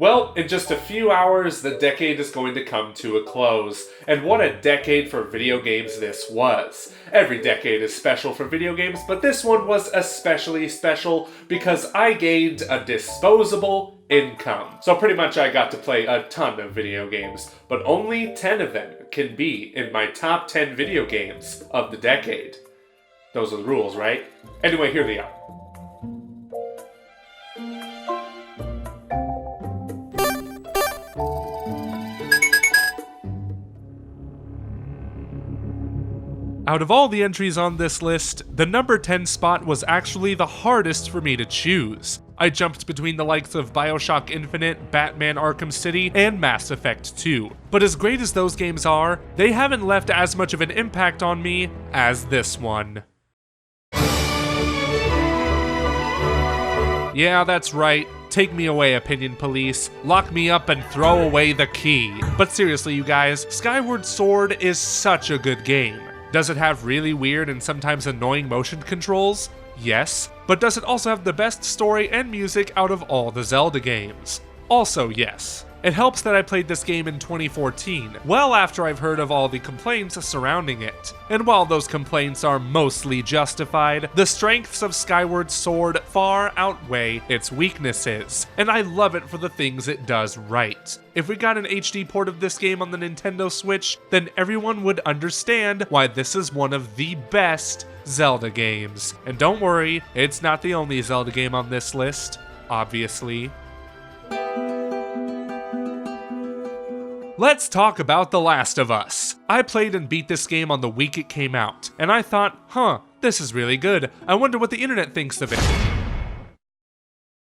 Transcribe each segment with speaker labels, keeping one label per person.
Speaker 1: Well, in just a few hours, the decade is going to come to a close. And what a decade for video games this was. Every decade is special for video games, but this one was especially special because I gained a disposable income. So pretty much I got to play a ton of video games, but only 10 of them can be in my top 10 video games of the decade. Those are the rules, right? Anyway, here they are. Out of all the entries on this list, the number 10 spot was actually the hardest for me to choose. I jumped between the likes of BioShock Infinite, Batman Arkham City, and Mass Effect 2. But as great as those games are, they haven't left as much of an impact on me as this one. Yeah, that's right. Take me away, opinion police. Lock me up and throw away the key. But seriously, you guys, Skyward Sword is such a good game. Does it have really weird and sometimes annoying motion controls? Yes. But does it also have the best story and music out of all the Zelda games? Also yes. It helps that I played this game in 2014, well after I've heard of all the complaints surrounding it. And while those complaints are mostly justified, the strengths of Skyward Sword far outweigh its weaknesses, and I love it for the things it does right. If we got an HD port of this game on the Nintendo Switch, then everyone would understand why this is one of the best Zelda games. And don't worry, it's not the only Zelda game on this list, obviously. Let's talk about The Last of Us. I played and beat this game on the week it came out, and I thought, this is really good. I wonder what the internet thinks of it.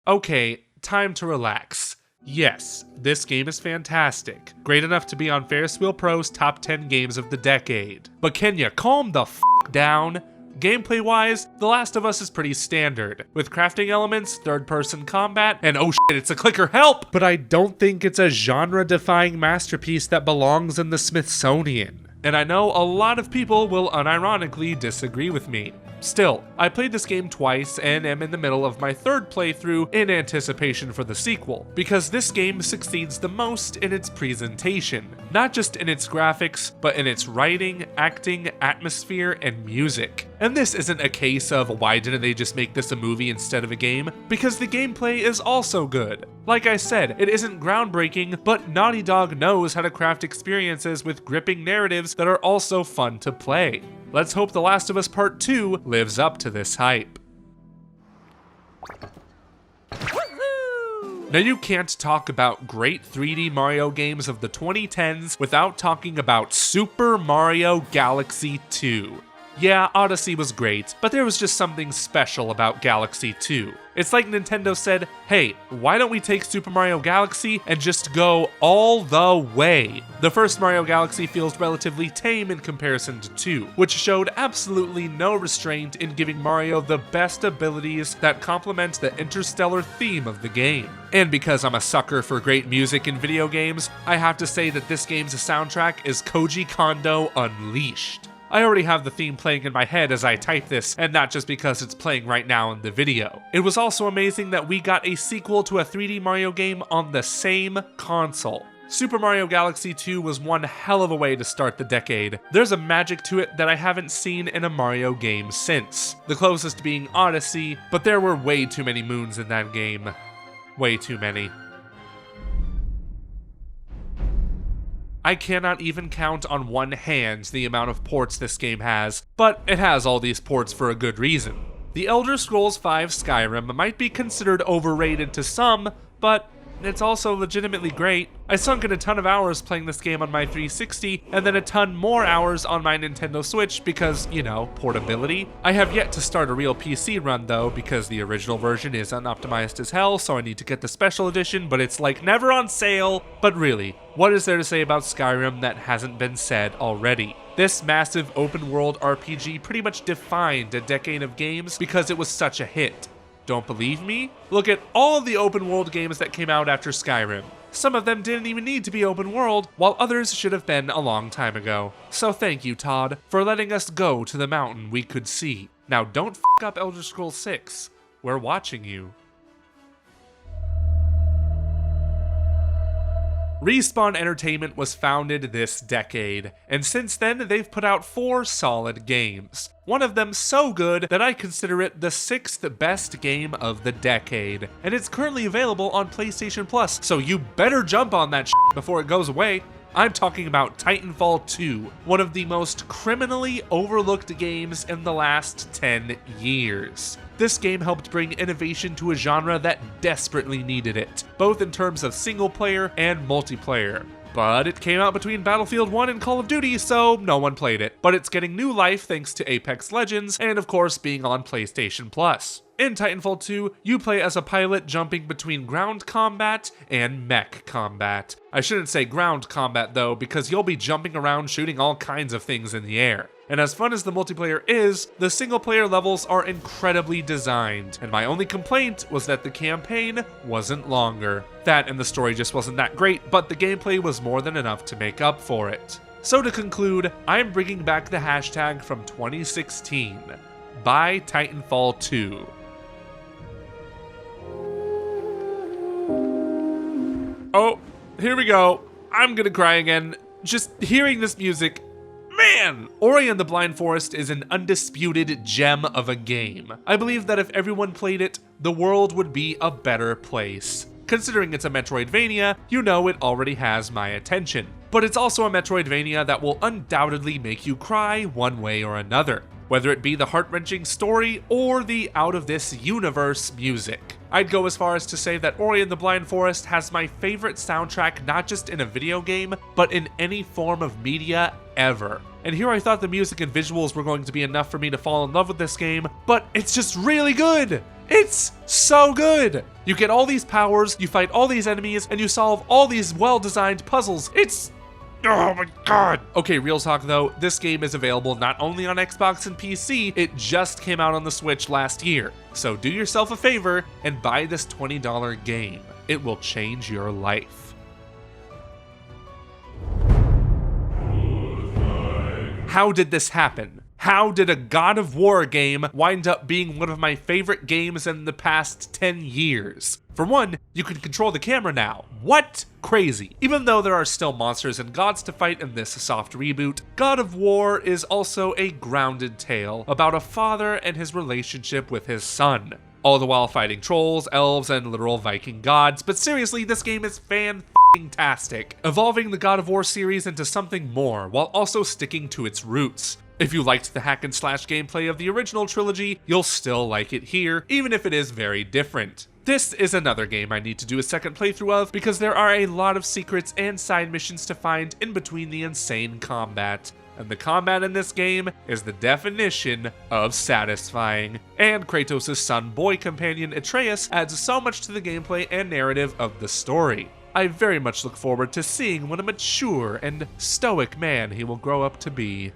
Speaker 1: Okay, time to relax. Yes, this game is fantastic. Great enough to be on FerrisWheelPro's top 10 games of the decade. But can you calm the f*** down? Gameplay-wise, The Last of Us is pretty standard, with crafting elements, third-person combat, and oh shit, it's a clicker, help! But I don't think it's a genre-defying masterpiece that belongs in the Smithsonian. And I know a lot of people will unironically disagree with me. Still, I played this game twice and am in the middle of my third playthrough in anticipation for the sequel, because this game succeeds the most in its presentation. Not just in its graphics, but in its writing, acting, atmosphere, and music. And this isn't a case of why didn't they just make this a movie instead of a game, because the gameplay is also good. Like I said, it isn't groundbreaking, but Naughty Dog knows how to craft experiences with gripping narratives that are also fun to play. Let's hope The Last of Us Part 2 lives up to this hype. Now you can't talk about great 3D Mario games of the 2010s without talking about Super Mario Galaxy 2. Yeah, Odyssey was great, but there was just something special about Galaxy 2. It's like Nintendo said, hey, why don't we take Super Mario Galaxy and just go all the way? The first Mario Galaxy feels relatively tame in comparison to 2, which showed absolutely no restraint in giving Mario the best abilities that complement the interstellar theme of the game. And because I'm a sucker for great music in video games, I have to say that this game's soundtrack is Koji Kondo unleashed. I already have the theme playing in my head as I type this, and not just because it's playing right now in the video. It was also amazing that we got a sequel to a 3D Mario game on the same console. Super Mario Galaxy 2 was one hell of a way to start the decade. There's a magic to it that I haven't seen in a Mario game since. The closest being Odyssey, but there were way too many moons in that game. Way too many. I cannot even count on one hand the amount of ports this game has, but it has all these ports for a good reason. The Elder Scrolls V Skyrim might be considered overrated to some, but it's also legitimately great. I sunk in a ton of hours playing this game on my 360, and then a ton more hours on my Nintendo Switch because, you know, portability. I have yet to start a real PC run though, because the original version is unoptimized as hell, so I need to get the special edition, but it's like never on sale. But really, what is there to say about Skyrim that hasn't been said already? This massive open world RPG pretty much defined a decade of games because it was such a hit. Don't believe me? Look at all of the open world games that came out after Skyrim. Some of them didn't even need to be open world, while others should have been a long time ago. So thank you, Todd, for letting us go to the mountain we could see. Now don't f*** up Elder Scrolls 6. We're watching you. Respawn Entertainment was founded this decade, and since then they've put out 4 solid games. One of them so good that I consider it the 6th best game of the decade, and it's currently available on PlayStation Plus, so you better jump on that shit before it goes away. I'm talking about Titanfall 2, one of the most criminally overlooked games in the last 10 years. This game helped bring innovation to a genre that desperately needed it, both in terms of single player and multiplayer. But it came out between Battlefield 1 and Call of Duty, so no one played it. But it's getting new life thanks to Apex Legends, and of course being on PlayStation Plus. In Titanfall 2, you play as a pilot jumping between ground combat and mech combat. I shouldn't say ground combat though, because you'll be jumping around shooting all kinds of things in the air. And as fun as the multiplayer is, the single player levels are incredibly designed, and my only complaint was that the campaign wasn't longer. That and the story just wasn't that great, but the gameplay was more than enough to make up for it. So to conclude, I'm bringing back the hashtag from 2016. Buy Titanfall 2. Oh, here we go. I'm gonna cry again. Just hearing this music. Man! Ori and the Blind Forest is an undisputed gem of a game. I believe that if everyone played it, the world would be a better place. Considering it's a Metroidvania, you know it already has my attention. But it's also a Metroidvania that will undoubtedly make you cry one way or another, whether it be the heart-wrenching story or the out-of-this-universe music. I'd go as far as to say that Ori and the Blind Forest has my favorite soundtrack not just in a video game, but in any form of media ever. And here I thought the music and visuals were going to be enough for me to fall in love with this game, but it's just really good! It's so good! You get all these powers, you fight all these enemies, and you solve all these well-designed puzzles. Oh my god! Okay, real talk though, this game is available not only on Xbox and PC, it just came out on the Switch last year. So do yourself a favor and buy this $20 game. It will change your life. How did this happen? How did a God of War game wind up being one of my favorite games in the past 10 years? For one, you can control the camera now. What? Crazy. Even though there are still monsters and gods to fight in this soft reboot, God of War is also a grounded tale about a father and his relationship with his son, all the while fighting trolls, elves, and literal Viking gods. But seriously, this game is fan-tastic, evolving the God of War series into something more while also sticking to its roots. If you liked the hack and slash gameplay of the original trilogy, you'll still like it here, even if it is very different. This is another game I need to do a second playthrough of because there are a lot of secrets and side missions to find in between the insane combat. And the combat in this game is the definition of satisfying. And Kratos' son-boy companion Atreus adds so much to the gameplay and narrative of the story. I very much look forward to seeing what a mature and stoic man he will grow up to be.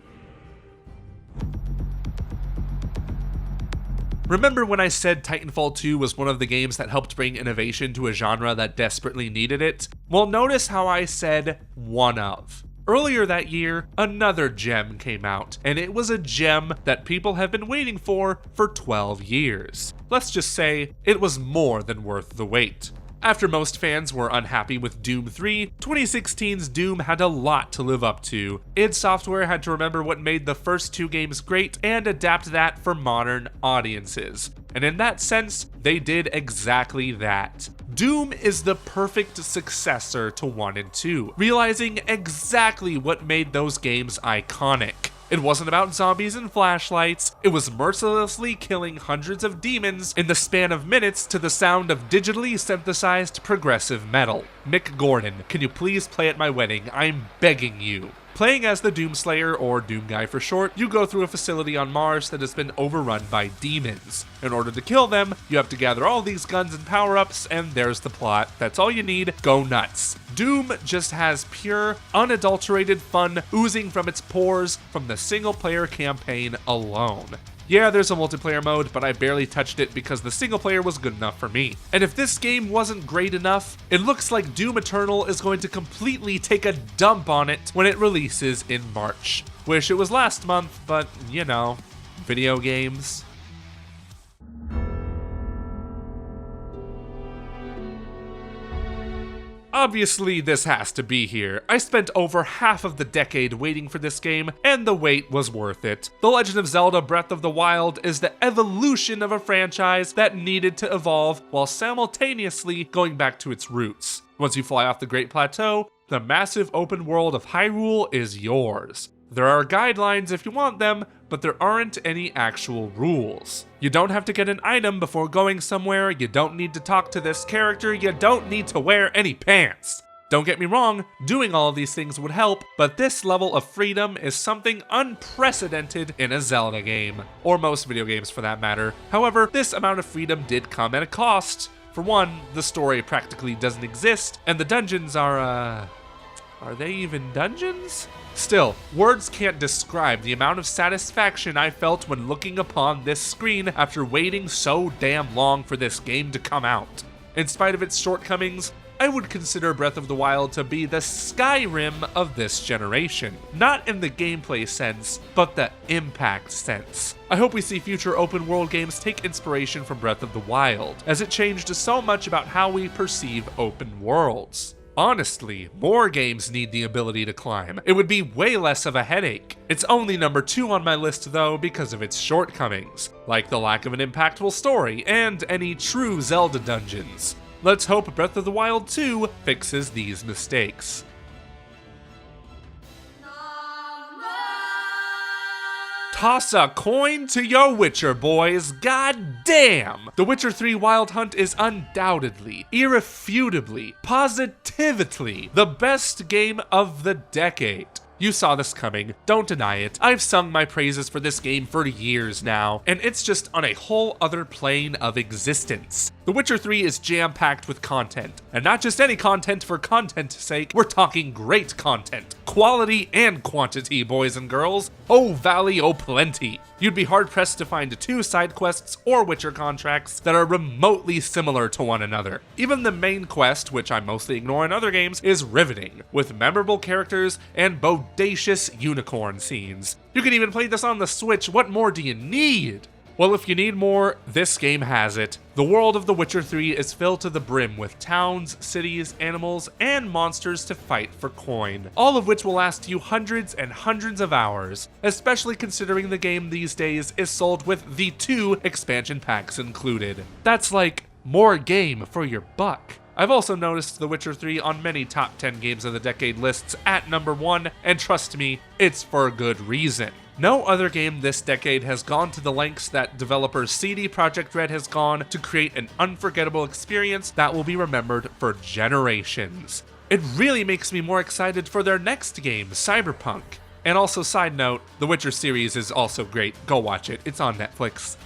Speaker 1: Remember when I said Titanfall 2 was one of the games that helped bring innovation to a genre that desperately needed it? Well, notice how I said one of. Earlier that year, another gem came out, and it was a gem that people have been waiting for 12 years. Let's just say it was more than worth the wait. After most fans were unhappy with Doom 3, 2016's Doom had a lot to live up to. id Software had to remember what made the first 2 games great and adapt that for modern audiences. And in that sense, they did exactly that. Doom is the perfect successor to 1 and 2, realizing exactly what made those games iconic. It wasn't about zombies and flashlights, it was mercilessly killing hundreds of demons in the span of minutes to the sound of digitally synthesized progressive metal. Mick Gordon, can you please play at my wedding? I'm begging you. Playing as the Doomslayer, or Doom Guy for short, you go through a facility on Mars that has been overrun by demons. In order to kill them, you have to gather all these guns and power-ups, and there's the plot. That's all you need. Go nuts. Doom just has pure, unadulterated fun oozing from its pores from the single-player campaign alone. Yeah, there's a multiplayer mode, but I barely touched it because the single player was good enough for me. And if this game wasn't great enough, it looks like Doom Eternal is going to completely take a dump on it when it releases in March. Wish it was last month, but you know, video games. Obviously, this has to be here. I spent over half of the decade waiting for this game, and the wait was worth it. The Legend of Zelda Breath of the Wild is the evolution of a franchise that needed to evolve while simultaneously going back to its roots. Once you fly off the Great Plateau, the massive open world of Hyrule is yours. There are guidelines if you want them, but there aren't any actual rules. You don't have to get an item before going somewhere, you don't need to talk to this character, you don't need to wear any pants. Don't get me wrong, doing all of these things would help, but this level of freedom is something unprecedented in a Zelda game, or most video games for that matter. However, this amount of freedom did come at a cost. For one, the story practically doesn't exist, and the dungeons are they even dungeons? Still, words can't describe the amount of satisfaction I felt when looking upon this screen after waiting so damn long for this game to come out. In spite of its shortcomings, I would consider Breath of the Wild to be the Skyrim of this generation. Not in the gameplay sense, but the impact sense. I hope we see future open world games take inspiration from Breath of the Wild, as it changed so much about how we perceive open worlds. Honestly, more games need the ability to climb. It would be way less of a headache. It's only number 2 on my list though because of its shortcomings, like the lack of an impactful story and any true Zelda dungeons. Let's hope Breath of the Wild 2 fixes these mistakes. Toss a coin to your Witcher, boys. God damn! The Witcher 3 Wild Hunt is undoubtedly, irrefutably, positively the best game of the decade. You saw this coming, don't deny it. I've sung my praises for this game for years now, and it's just on a whole other plane of existence. The Witcher 3 is jam-packed with content, and not just any content for content's sake, we're talking great content. Quality and quantity, boys and girls. Oh valley, oh plenty. You'd be hard-pressed to find 2 side quests or Witcher contracts that are remotely similar to one another. Even the main quest, which I mostly ignore in other games, is riveting, with memorable characters and bodacious unicorn scenes. You can even play this on the Switch, what more do you need? Well, if you need more, this game has it. The world of The Witcher 3 is filled to the brim with towns, cities, animals, and monsters to fight for coin, all of which will last you hundreds and hundreds of hours, especially considering the game these days is sold with the 2 expansion packs included. That's like more game for your buck. I've also noticed The Witcher 3 on many top 10 games of the decade lists at number 1, and trust me, it's for good reason. No other game this decade has gone to the lengths that developer CD Projekt Red has gone to create an unforgettable experience that will be remembered for generations. It really makes me more excited for their next game, Cyberpunk. And also, side note, The Witcher series is also great. Go watch it, it's on Netflix.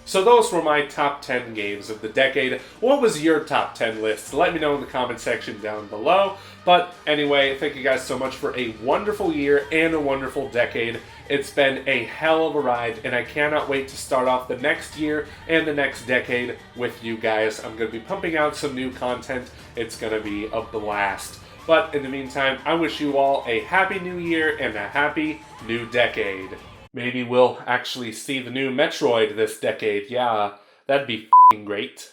Speaker 1: So those were my top 10 games of the decade. What was your top 10 list? Let me know in the comment section down below. But anyway, thank you guys so much for a wonderful year and a wonderful decade. It's been a hell of a ride, and I cannot wait to start off the next year and the next decade with you guys. I'm going to be pumping out some new content. It's going to be a blast. But in the meantime, I wish you all a happy new year and a happy new decade. Maybe we'll actually see the new Metroid this decade. Yeah, that'd be f***ing great.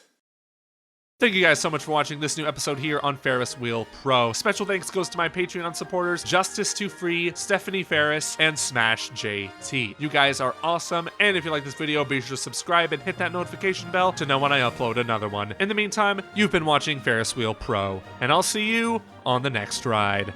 Speaker 1: Thank you guys so much for watching this new episode here on Ferris Wheel Pro. Special thanks goes to my Patreon supporters, Justice to Free, Stephanie Ferris, and Smash JT. You guys are awesome, and if you like this video, be sure to subscribe and hit that notification bell to know when I upload another one. In the meantime, you've been watching Ferris Wheel Pro, and I'll see you on the next ride.